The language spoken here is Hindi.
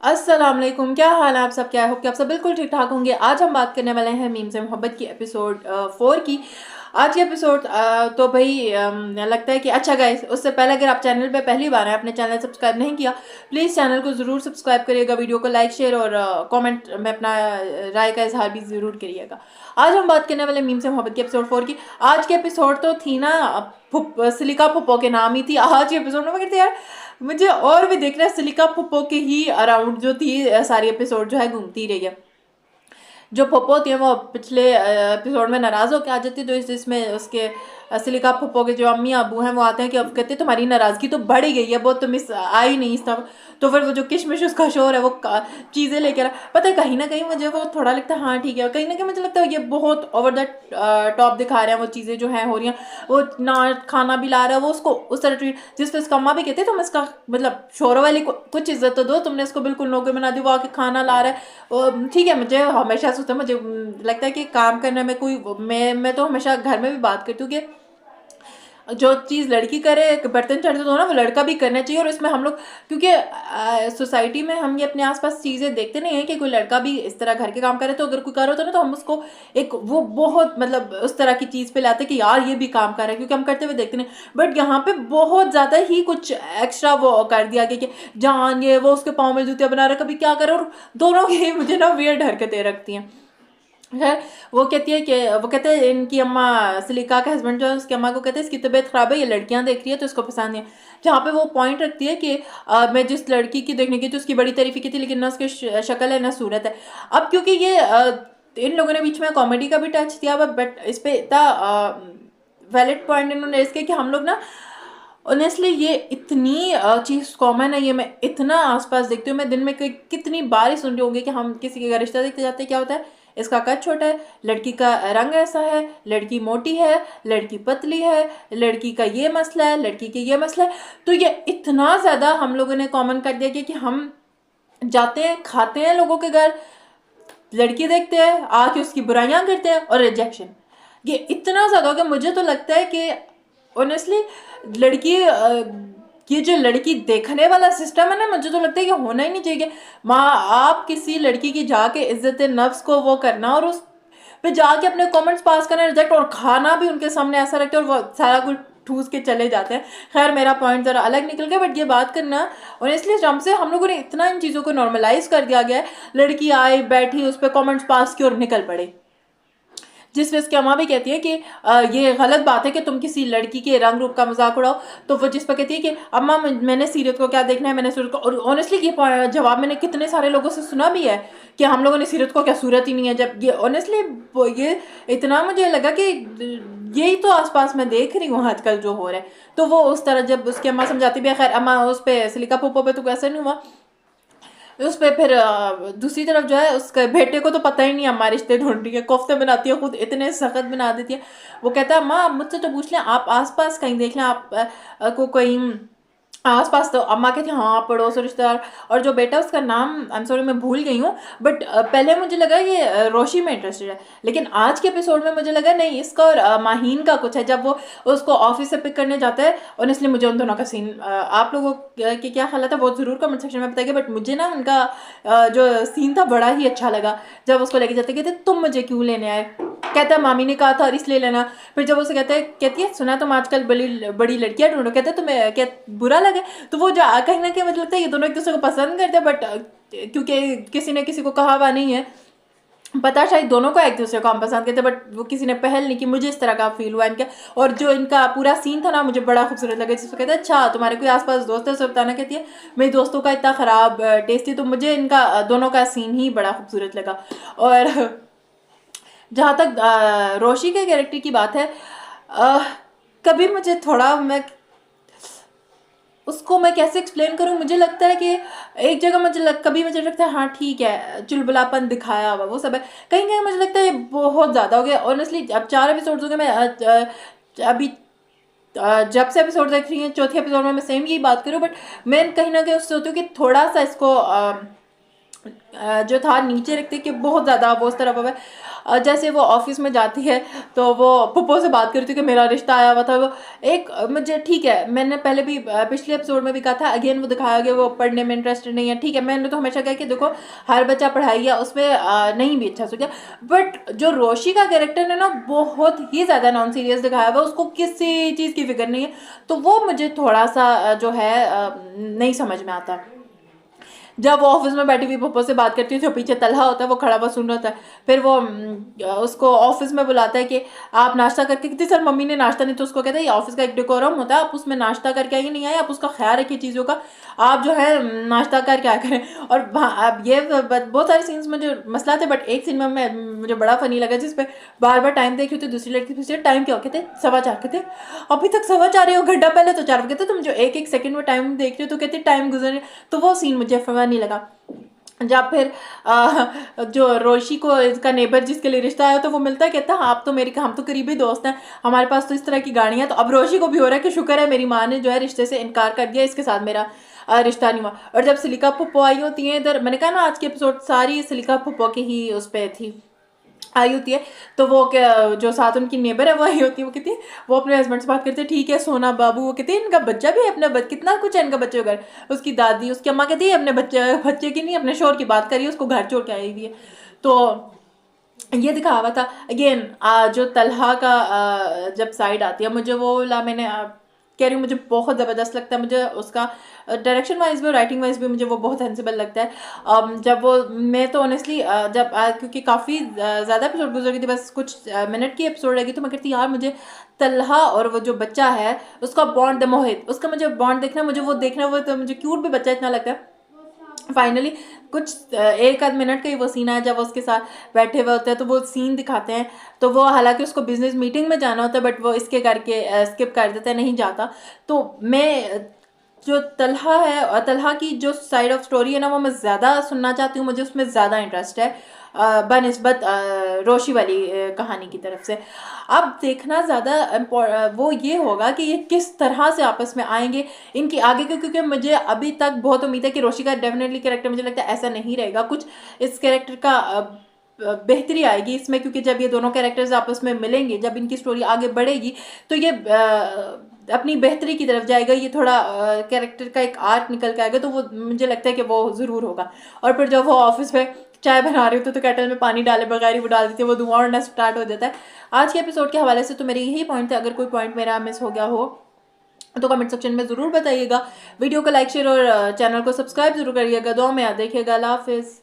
अस्सलाम वालेकुम, क्या हाल है आप सब? क्या होप कि आप सब बिल्कुल ठीक ठाक होंगे। आज हम बात करने वाले हैं मीम से मोहब्बत की एपिसोड 4 की। आज के एपिसोड तो भाई लगता है कि अच्छा गाइस, उससे पहले अगर आप चैनल पे पहली बार हैं, आपने चैनल सब्सक्राइब नहीं किया, प्लीज़ चैनल को ज़रूर सब्सक्राइब करिएगा, वीडियो को लाइक शेयर और कमेंट में अपना राय का इजहार भी ज़रूर करिएगा। आज हम बात करने वाले मीम से मोहब्बत की एपिसोड 4 की। आज के एपिसोड तो थी ना सिलिका फुप्पो के नाम ही थी आज के एपिसोड में, मगर यार मुझे और भी देखना है सिलिका फुप्पो के ही अराउंड जो थी सारी एपिसोड जो है घूमती रही है। जो फुप्पो होती है वो पिछले एपिसोड में नाराज़ होकर आ जाती है, तो इसमें उसके सिलिका फुप्पो के जो अम्मी अबू हैं वो आते हैं कि अब कहते हैं तुम्हारी नाराज़गी तो बढ़ ही गई है, बहुत तुम इस आई नहीं इस तरफ। तो फिर वो जो किशमिश उसका शोर है वो चीज़ें लेकर पता है, कहीं ना कहीं मुझे वो थोड़ा लगता है हाँ ठीक है, कहीं ना कहीं मुझे लगता है ये बहुत ओवर द टॉप दिखा रहे हैं वो चीज़ें जो हैं हो रही हैं। वो ना खाना भी ला रहा है वो उसको उस तरह ट्रीट, जिस पर इसका अम्मा भी कहते तुम इसका मतलब शोरों वाली कुछ इज्जत तो दो, तुमने इसको बिल्कुल नौकर बना दी, वो आके खाना ला रहा है। ठीक है, मुझे हमेशा सोचता है, मुझे लगता है कि काम करने में कोई मैं तो हमेशा घर में भी बात करती हूँ कि जो चीज़ लड़की करे, बर्तन चढ़ते तो ना वो लड़का भी करना चाहिए। और इसमें हम लोग क्योंकि सोसाइटी में हम ये अपने आसपास चीज़ें देखते नहीं हैं कि कोई लड़का भी इस तरह घर के काम करे, तो अगर कोई कर रहा होता है ना तो हम उसको एक वो बहुत मतलब उस तरह की चीज़ पे लाते कि यार ये भी काम कर रहा है, क्योंकि हम करते हुए देखते नहीं। बट यहाँ पे बहुत ज़्यादा ही कुछ एक्स्ट्रा वो कर दिया गया कि जान ये वो उसके पाँव में जूतियाँ बना रहा है, कभी क्या करे, और दोनों की मुझे ना वियर्ड हरकतें रखती हैं। खैर, वो कहती है कि वो कहते हैं इनकी अम्मा सिलिका का हस्बैंड जो है उसकी अम्मा को कहते हैं इसकी तबीयत खराब है, ये लड़कियां देख रही है तो इसको पसंद नहीं है। जहाँ पे वो पॉइंट रखती है कि मैं जिस लड़की की देखने की थी उसकी बड़ी तारीफ की थी, लेकिन ना उसकी शक्ल है ना सूरत है। अब क्योंकि ये इन लोगों ने बीच में कॉमेडी का भी टच दिया, बट इस पे इतना वैलिड पॉइंट इन्होंने रेज किया कि हम लोग ना ऑनेस्टली ये इतनी चीज़ कॉमन है, ये मैं इतना आसपास देखती हूँ, मैं दिन में कितनी बार ही सुन रही होंगी कि हम किसी का रिश्ता देखते जाते हैं, क्या होता है इसका कद छोटा है, लड़की का रंग ऐसा है, लड़की मोटी है, लड़की पतली है, लड़की का ये मसला है, लड़की के ये मसला है। तो ये इतना ज़्यादा हम लोगों ने कॉमन कर दिया कि हम जाते हैं खाते हैं लोगों के घर, लड़की देखते हैं आके उसकी बुराइयां करते हैं और रिजेक्शन। ये इतना ज़्यादा हो गया, मुझे तो लगता है कि ऑनेस्टली लड़की ये जो लड़की देखने वाला सिस्टम है ना, मुझे तो लगता है कि होना ही नहीं चाहिए। माँ आप किसी लड़की की जाके इज्जत नफ्स को वो करना और उस पे जाके अपने कमेंट्स पास करना, रिजेक्ट और खाना भी उनके सामने ऐसा रखते हैं और वो सारा कुछ ठूस के चले जाते हैं। खैर मेरा पॉइंट ज़रा अलग निकल गया, बट ये बात करना और इसलिए जब से हम लोगों ने इतना इन चीज़ों को नॉर्मलाइज कर दिया गया है, लड़की आई बैठी उस पर कमेंट्स पास की और निकल पड़े, जिस पे उसकी अम्मा भी कहती है कि ये गलत बात है कि तुम किसी लड़की के रंग रूप का मजाक उड़ाओ। तो वो जिस पर कहती है कि अम्मा मैंने सीरत को क्या देखना है, मैंने सूरत को, और ऑनेस्टली ये जवाब मैंने कितने सारे लोगों से सुना भी है कि हम लोगों ने सीरत को क्या सूरत ही नहीं है। जब ये ऑनेस्टली ये इतना मुझे लगा कि यही तो आसपास मैं देख रही हूँ आजकल जो हो रहा है। तो वो उस तरह जब उसकी अम्मा समझाती भी है, खैर अम्मा उस पर सिलिका पोपो पे तो ऐसा नहीं हुआ, उस पे फिर दूसरी तरफ जो है उसके बेटे को तो पता ही नहीं हमारे रिश्ते ढूंढ रही है, कोफ्ते बनाती है खुद इतने सख्त बना देती है। वो कहता है माँ मुझसे तो पूछ लें, आप आसपास कहीं देख लें, आप को कहीं आसपास। तो अम्मा कहती हाँ पड़ोस और रिश्तेदार। और जो बेटा उसका नाम आई एम सॉरी मैं भूल गई हूँ, बट पहले मुझे लगा ये रोशी में इंटरेस्टेड है, लेकिन आज के एपिसोड में मुझे लगा नहीं इसका और माहीन का कुछ है। जब वो उसको ऑफिस से पिक करने जाता है, ऑनेस्टली मुझे उन दोनों का सीन आप लोगों के क्या ख्याल था वो ज़रूर कमेंट सेक्शन में बताइए, बट मुझे ना उनका जो सीन था बड़ा ही अच्छा लगा। जब उसको लेके जाते कहते तुम मुझे क्यों लेने आए, कहता है मामी ने कहा था और इसलिए लेना। फिर जब उसे कहती है सुना तुम आजकल बड़ी बड़ी लड़कियां ढूंढो, कहते तुम्हें क्या बुरा लगे। तो वो जो कहीं ना कहीं मुझे लगता है ये दोनों एक दूसरे को पसंद करते हैं, बट क्योंकि किसी ने किसी को कहा हुआ नहीं है, पता शायद दोनों को एक दूसरे को हम पसंद करते, बट वो किसी ने पहल नहीं की। मुझे इस तरह का फील हुआ इनका। और जो इनका पूरा सीन था ना मुझे बड़ा खूबसूरत लगा, जिसको कहते हैं अच्छा तुम्हारे कोई आसपास दोस्त है, उसे बताना। कहती है मेरी दोस्तों का इतना ख़राब टेस्ट थी। तो मुझे इनका दोनों का सीन ही बड़ा खूबसूरत लगा। और जहाँ तक रोशी के कैरेक्टर की बात है, अ, कभी मुझे थोड़ा मैं उसको मैं कैसे एक्सप्लेन करूँ, मुझे लगता है कि एक जगह कभी मुझे लगता है हाँ ठीक है चुलबुलापन दिखाया हुआ वो सब है, कहीं कहीं मुझे लगता है ये बहुत ज़्यादा हो गया। ऑनेस्टली अब 4 एपिसोड्स हो गए, मैं अभी जब से एपिसोड देख रही हूँ चौथे एपिसोड में मैं सेम यही बात करूँ, बट मैं कहीं ना कहीं उससे होती हूँ कि थोड़ा सा इसको जो था नीचे रखते कि बहुत ज़्यादा वो उस तरफ है। जैसे वो ऑफिस में जाती है तो वो पप्पो से बात करती है कि मेरा रिश्ता आया हुआ था। वो एक मुझे ठीक है, मैंने पहले भी पिछले एपिसोड में भी कहा था, अगेन वो दिखाया गया वो पढ़ने में इंटरेस्टेड नहीं है। ठीक है, मैंने तो हमेशा कहा कि देखो हर बच्चा पढ़ाई है उसमें नहीं भी अच्छा सोचा, बट जो रोशी का कैरेक्टर है ना बहुत ही ज़्यादा नॉन सीरियस दिखाया हुआ, उसको किसी चीज़ की फिक्र नहीं है। तो वो मुझे थोड़ा सा जो है नहीं समझ में आता। जब वो ऑफिस में बैठी हुई पप्पो से बात करती है तो पीछे तलहा होता है, वो खड़ा हुआ सुन रहा होता है। फिर वो उसको ऑफिस में बुलाता है कि आप नाश्ता करके, कितनी सर मम्मी ने नाश्ता नहीं, तो उसको कहता है ये ऑफिस का एक डेकोरम होता है, आप उसमें नाश्ता करके आइए, नहीं आए आप उसका ख्याल रखिए चीज़ों का, आप जो है नाश्ता करके आया करें। और अब ये बहुत सारे सीन्स में जो मसला थे, बट एक सीन में मुझे बड़ा फनी लगा जिसपे बार बार टाइम देख रही थी, दूसरी लड़की पूछती टाइम क्या हो, कहते 4:15 कहते अभी तक 4:15 हो, घंटा पहले तो 4 कहते तुम जो एक एक सेकंड में टाइम देख रहे हो, तो कहते टाइम गुजर। तो वो सीन मुझे नहीं लगा। जब फिर जो रोशी को इसका नेबर जिसके लिए रिश्ता आया तो वो मिलता है, कहता है आप तो मेरी, हम तो करीबी दोस्त हैं, हमारे पास तो इस तरह की गाड़ियाँ। तो अब रोशी को भी हो रहा है कि शुक्र है मेरी माँ ने जो है रिश्ते से इनकार कर दिया, इसके साथ मेरा रिश्ता नहीं हुआ। और जब सिलिका पप्पो आई होती है इधर, मैंने कहा ना आज की एपिसोड सारी सिलिका पप्पो की ही उस पर थी, आई होती है। तो वो जो साथ उनकी नेबर है वो आई होती है, वो कहती है, वो अपने हस्बैंड से बात करते हैं, ठीक है सोना बाबू, वो कहती है इनका बच्चा भी है, अपना कितना कुछ है इनका बच्चे का घर। उसकी दादी, उसकी अम्मा कहती है अपने बच्चे की नहीं अपने शोर की बात करिए, उसको घर छोड़ के आई हुई है। तो ये दिखा हुआ था। अगेन जो तलहा का जब साइड आती है, मुझे वो मैंने कह रही हूँ मुझे बहुत ज़बरदस्त लगता है। मुझे उसका डायरेक्शन वाइज भी और राइटिंग वाइज भी मुझे वो बहुत सेंसिबल लगता है। जब वो, मैं तो ऑनेस्टली जब क्योंकि काफ़ी ज़्यादा एपिसोड गुजर गई थी, बस कुछ मिनट की एपिसोड रहेगी, तो मैं कहती यार मुझे तलहा और वो जो बच्चा है उसका बॉन्ड, द मोहित, उसका मुझे बॉन्ड देखना, मुझे वो देखना, वो तो मुझे क्यूट भी बच्चा इतना लगता है। फाइनली कुछ एक आध मिनट का ही वो सीन है जब वो उसके साथ बैठे हुए होते हैं, तो वो सीन दिखाते हैं। तो वो हालांकि उसको बिजनेस मीटिंग में जाना होता है, बट वो इसके करके स्किप कर देता है, नहीं जाता। तो मैं जो तलहा है और तलहा की जो साइड ऑफ स्टोरी है ना, वो मैं ज़्यादा सुनना चाहती हूँ, मुझे उसमें ज़्यादा इंटरेस्ट है बनिस्बत रोशी वाली कहानी की तरफ से। अब देखना ज़्यादा वो ये होगा कि ये किस तरह से आपस में आएंगे इनकी आगे के, क्योंकि मुझे अभी तक बहुत उम्मीद है कि रोशी का डेफिनेटली कैरेक्टर, मुझे लगता है ऐसा नहीं रहेगा कुछ, इस कैरेक्टर का बेहतरी आएगी इसमें, क्योंकि जब ये दोनों कैरेक्टर्स आपस में मिलेंगे, जब इनकी स्टोरी आगे बढ़ेगी, तो ये अपनी बेहतरी की तरफ जाएगा, ये थोड़ा कैरेक्टर का एक आर्क निकल के आएगा, तो वो मुझे लगता है कि वो ज़रूर होगा। और फिर जब वो ऑफिस में चाय बना रही होती तो केटल में पानी डाले बगैर ही वो डाल देती है, वो धुआं उड़ना स्टार्ट हो जाता है। आज के एपिसोड के हवाले से तो मेरे यही पॉइंट थे, अगर कोई पॉइंट मेरा मिस हो गया हो तो कमेंट सेक्शन में ज़रूर बताइएगा। वीडियो को लाइक शेयर और चैनल को सब्सक्राइब जरूर करिएगा। दुआ में याद रखिएगा। अल्लाह हाफिज़।